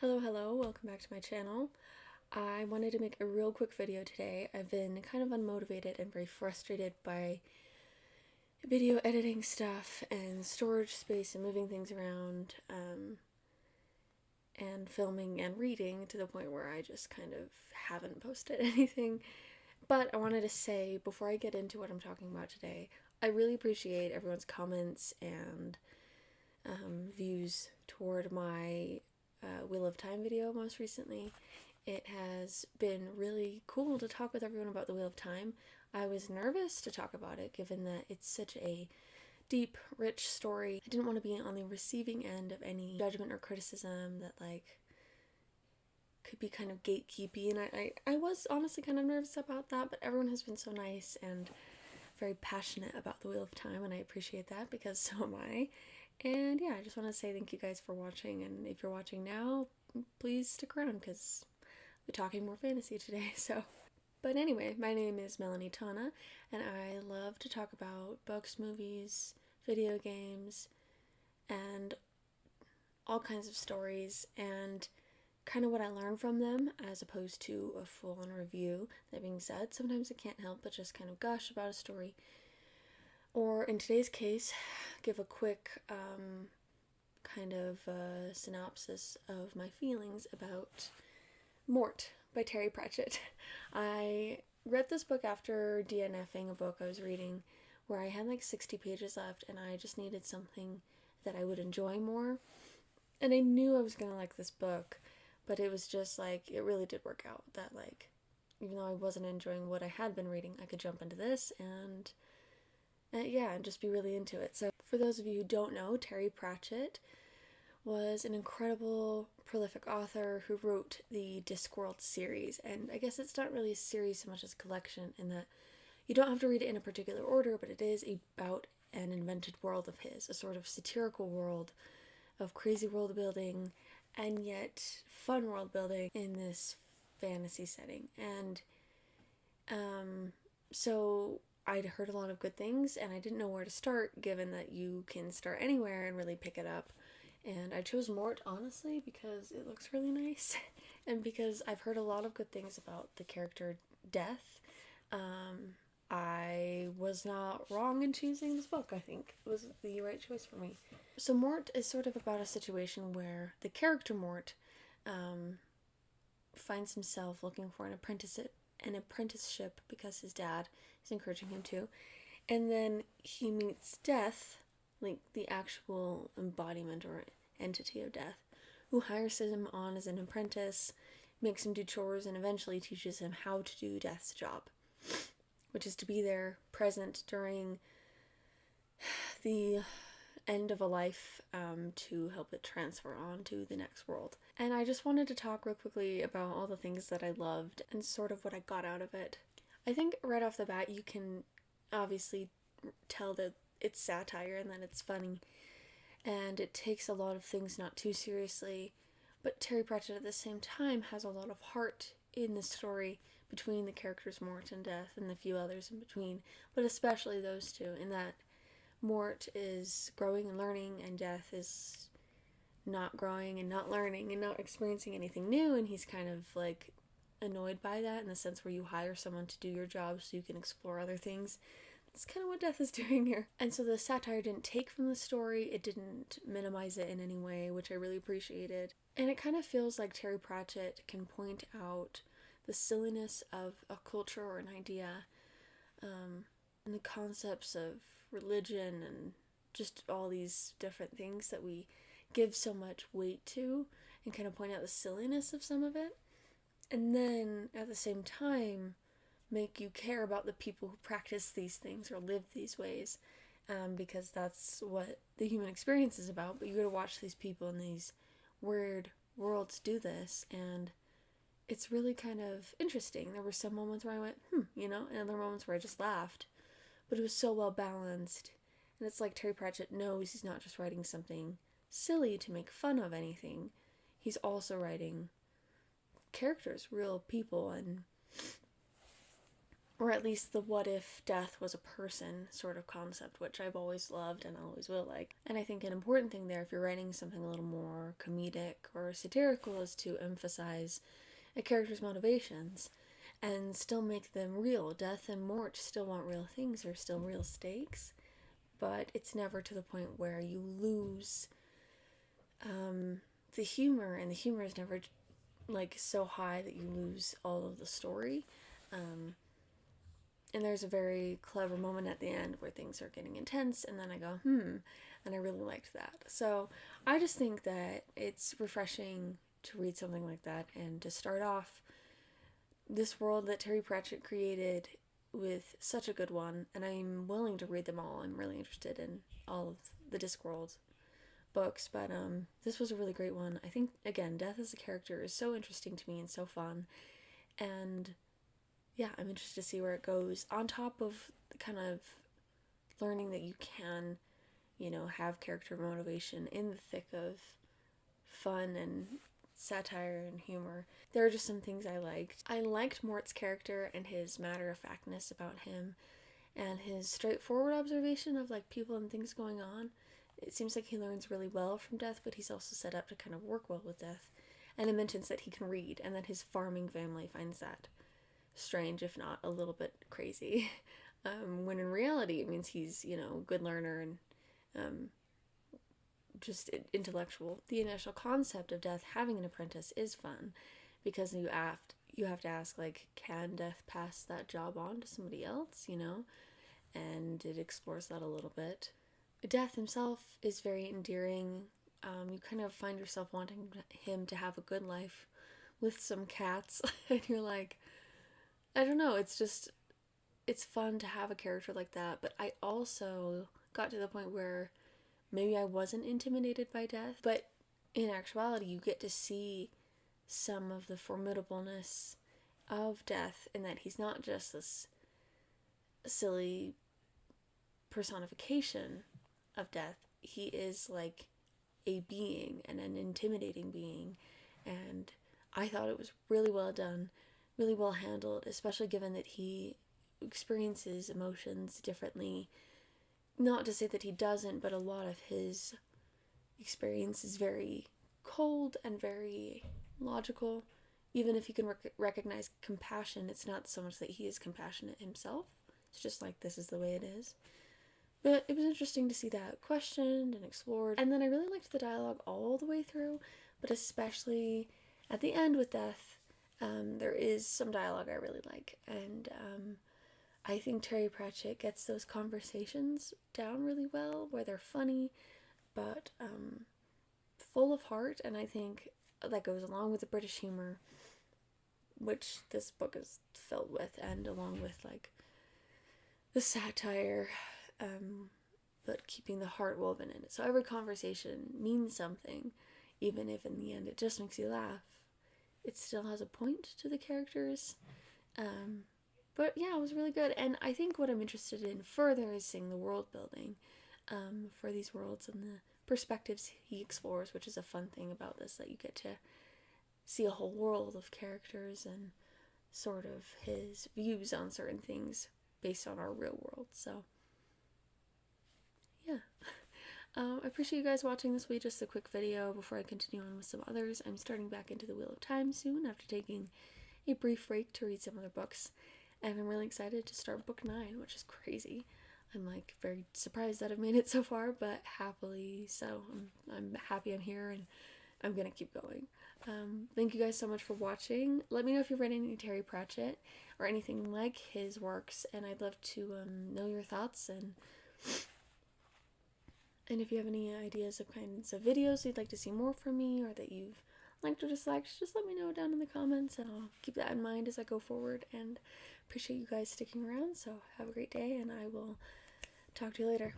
Hello, welcome back to my channel. I wanted to make a real quick video today. I've been kind of unmotivated and very frustrated by video editing stuff and storage space and moving things around, and filming and reading to the point where I just kind of haven't posted anything. But I wanted to say, before I get into what I'm talking about today, I really appreciate everyone's comments and views toward my Wheel of Time video most recently. It has been really cool to talk with everyone about the Wheel of Time. I was nervous to talk about it given that it's such a deep, rich story. I didn't want to be on the receiving end of any judgment or criticism that could be kind of gatekeepy, and I was honestly kind of nervous about that, but everyone has been so nice and very passionate about the Wheel of Time, and I appreciate that because so am I. And yeah, I just want to say thank you guys for watching, and if you're watching now, please stick around because we're talking more fantasy today, so. But anyway, my name is Melanie Tana, and I love to talk about books, movies, video games, and all kinds of stories, and kind of what I learn from them, as opposed to a full-on review. That being said, sometimes I can't help but just kind of gush about a story, or in today's case, give a quick kind of synopsis of my feelings about Mort by Terry Pratchett. I read this book after DNFing a book I was reading where I had like 60 pages left and I just needed something that I would enjoy more. And I knew I was going to like this book, but it was just like, it really did work out that even though I wasn't enjoying what I had been reading, I could jump into this and just be really into it. So for those of you who don't know, Terry Pratchett was an incredible, prolific author who wrote the Discworld series, and I guess it's not really a series so much as a collection in that you don't have to read it in a particular order, but it is about an invented world of his, a sort of satirical world of crazy world building and yet fun world building in this fantasy setting. And so I'd heard a lot of good things, and I didn't know where to start, given that you can start anywhere and really pick it up. And I chose Mort, honestly, because it looks really nice, and because I've heard a lot of good things about the character Death. I was not wrong in choosing this book. I think it was the right choice for me. So Mort is sort of about a situation where the character Mort finds himself looking for an apprenticeship because his dad is encouraging him to, and then he meets Death, like the actual embodiment or entity of Death, who hires him on as an apprentice, makes him do chores, and eventually teaches him how to do Death's job, which is to be there present during the end of a life, to help it transfer on to the next world. And I just wanted to talk real quickly about all the things that I loved and sort of what I got out of it. I think right off the bat you can obviously tell that it's satire and that it's funny, and it takes a lot of things not too seriously, but Terry Pratchett at the same time has a lot of heart in the story between the characters Mort and Death and the few others in between, but especially those two, in that Mort is growing and learning and Death is not growing and not learning and not experiencing anything new, and he's kind of like annoyed by that, in the sense where you hire someone to do your job so you can explore other things. That's kind of what Death is doing here. And so the satire didn't take from the story, it didn't minimize it in any way, which I really appreciated. And it kind of feels like Terry Pratchett can point out the silliness of a culture or an idea, and the concepts of religion and just all these different things that we give so much weight to, and kind of point out the silliness of some of it. And then at the same time make you care about the people who practice these things or live these ways, because that's what the human experience is about. But you gotta watch these people in these weird worlds do this, and it's really kind of interesting. There were some moments where I went, and other moments where I just laughed, but it was so well balanced. And it's like Terry Pratchett knows he's not just writing something silly to make fun of anything, he's also writing characters, real people, and or at least the what if death was a person sort of concept, which I've always loved and always will like. And I think an important thing there, if you're writing something a little more comedic or satirical, is to emphasize a character's motivations and still make them real. Death and Mort still want real things, they're still real stakes, but it's never to the point where you lose the humor, and the humor is never like so high that you lose all of the story. And there's a very clever moment at the end where things are getting intense, and then I go, and I really liked that. So I just think that it's refreshing to read something like that and to start off this world that Terry Pratchett created with such a good one, and I'm willing to read them all. I'm really interested in all of the Discworld books, but this was a really great one. I think, again, death as a character is so interesting to me and so fun, and yeah, I'm interested to see where it goes, on top of kind of learning that you can, have character motivation in the thick of fun and satire and humor. There are just some things I liked. I liked Mort's character and his matter-of-factness about him and his straightforward observation of like people and things going on. It seems like he learns really well from death, but he's also set up to kind of work well with death. And it mentions that he can read and that his farming family finds that strange, if not a little bit crazy. When in reality it means he's, a good learner and just intellectual. The initial concept of death having an apprentice is fun, because you have to ask, like, can death pass that job on to somebody else, and it explores that a little bit. Death himself is very endearing. You kind of find yourself wanting him to have a good life with some cats, and you're like, I don't know, it's fun to have a character like that, but I also got to the point where maybe I wasn't intimidated by death, but in actuality, you get to see some of the formidableness of death, in that he's not just this silly personification of death. He is like a being, and an intimidating being, and I thought it was really well done, really well handled, especially given that he experiences emotions differently. Not to say that he doesn't, but a lot of his experience is very cold and very logical. Even if you can recognize compassion, it's not so much that he is compassionate himself. It's just like, this is the way it is. But it was interesting to see that questioned and explored. And then I really liked the dialogue all the way through, but especially at the end with death. There is some dialogue I really like, and I think Terry Pratchett gets those conversations down really well, where they're funny, but full of heart, and I think that goes along with the British humor, which this book is filled with, and along with like the satire, but keeping the heart woven in it. So every conversation means something, even if in the end it just makes you laugh. It still has a point to the characters. But yeah, it was really good. And I think what I'm interested in further is seeing the world building for these worlds and the perspectives he explores, which is a fun thing about this, that you get to see a whole world of characters and sort of his views on certain things based on our real world. So yeah. I appreciate you guys watching this week. Just a quick video before I continue on with some others. I'm starting back into the Wheel of Time soon, after taking a brief break to read some other books, and I'm really excited to start book 9, which is crazy. I'm like very surprised that I've made it so far, but happily so. I'm happy I'm here, and I'm gonna keep going. Thank you guys so much for watching. Let me know if you've read any Terry Pratchett or anything like his works, and I'd love to know your thoughts, and if you have any ideas of kinds of videos you'd like to see more from me, or that you've liked or disliked, just let me know down in the comments, and I'll keep that in mind as I go forward. And appreciate you guys sticking around. So have a great day, and I will talk to you later.